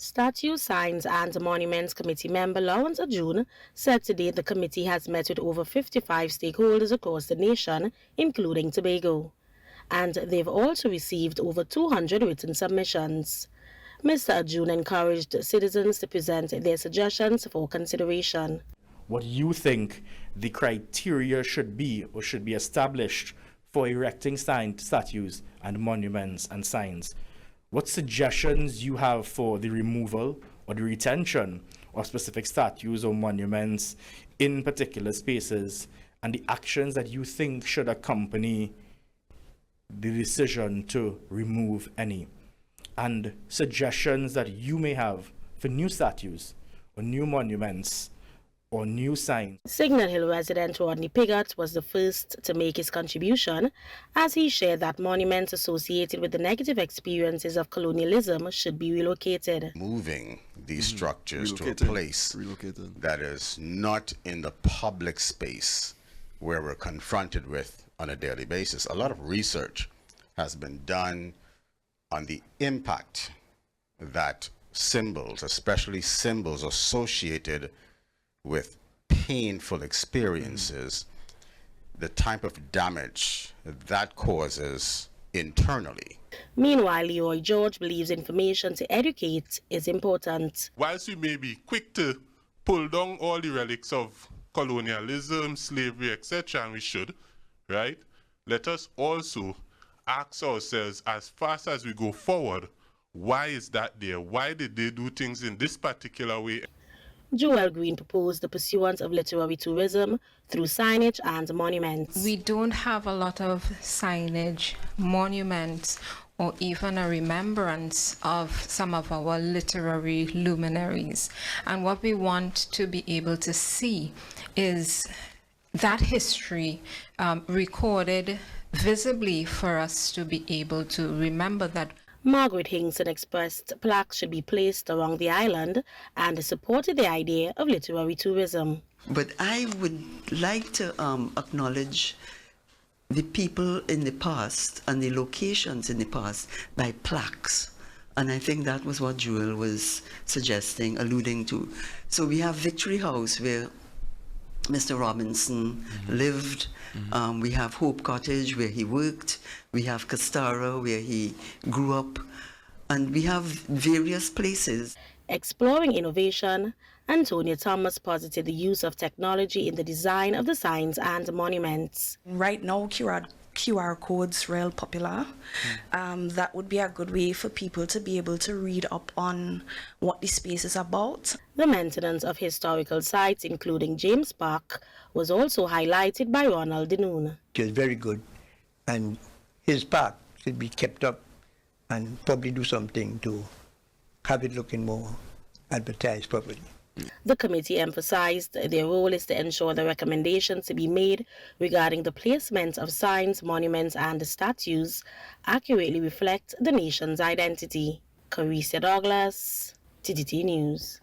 Statue, Signs and Monuments Committee member Lawrence Ajun said today the committee has met with over 55 stakeholders across the nation, including Tobago, and they've also received over 200 written submissions. Mr. Ajun encouraged citizens to present their suggestions for consideration. What you think the criteria should be or should be established for erecting statues and monuments and signs. What suggestions you have for the removal or the retention of specific statues or monuments in particular spaces, and the actions that you think should accompany the decision to remove any, and suggestions that you may have for new statues or new monuments or new signs. Signal Hill resident Rodney Piggott was the first to make his contribution, as he shared that monuments associated with the negative experiences of colonialism should be relocated. Moving these structures to a place that is not in the public space where we're confronted with on a daily basis. A lot of research has been done on the impact that symbols, especially symbols associated with painful experiences, the type of damage that causes internally. Meanwhile, Leroy George believes information to educate is important. Whilst we may be quick to pull down all the relics of colonialism, slavery, etc., and we should, right? Let us also ask ourselves, as fast as we go forward, why is that there? Why did they do things in this particular way? Joel Green proposed the pursuance of literary tourism through signage and monuments. We don't have a lot of signage, monuments, or even a remembrance of some of our literary luminaries. And what we want to be able to see is that history recorded visibly for us to be able to remember that. Margaret Hinkson expressed plaques should be placed around the island and supported the idea of literary tourism. But I would like to acknowledge the people in the past and the locations in the past by plaques. And I think that was what Joel was suggesting, alluding to. So we have Victory House, where Mr. Robinson lived. We have Hope Cottage, where he worked. We have Castara, where he grew up. And we have various places. Exploring innovation, Antonia Thomas posited the use of technology in the design of the signs and monuments. Right now, QR codes real popular. That would be a good way for people to be able to read up on what the space is about. The maintenance of historical sites, including James Park, was also highlighted by Ronald Denoon. It was very good, and his park should be kept up and probably do something to have it looking more advertised properly. The committee emphasized their role is to ensure the recommendations to be made regarding the placement of signs, monuments, and statues accurately reflect the nation's identity. Caricia Douglas, TTT News.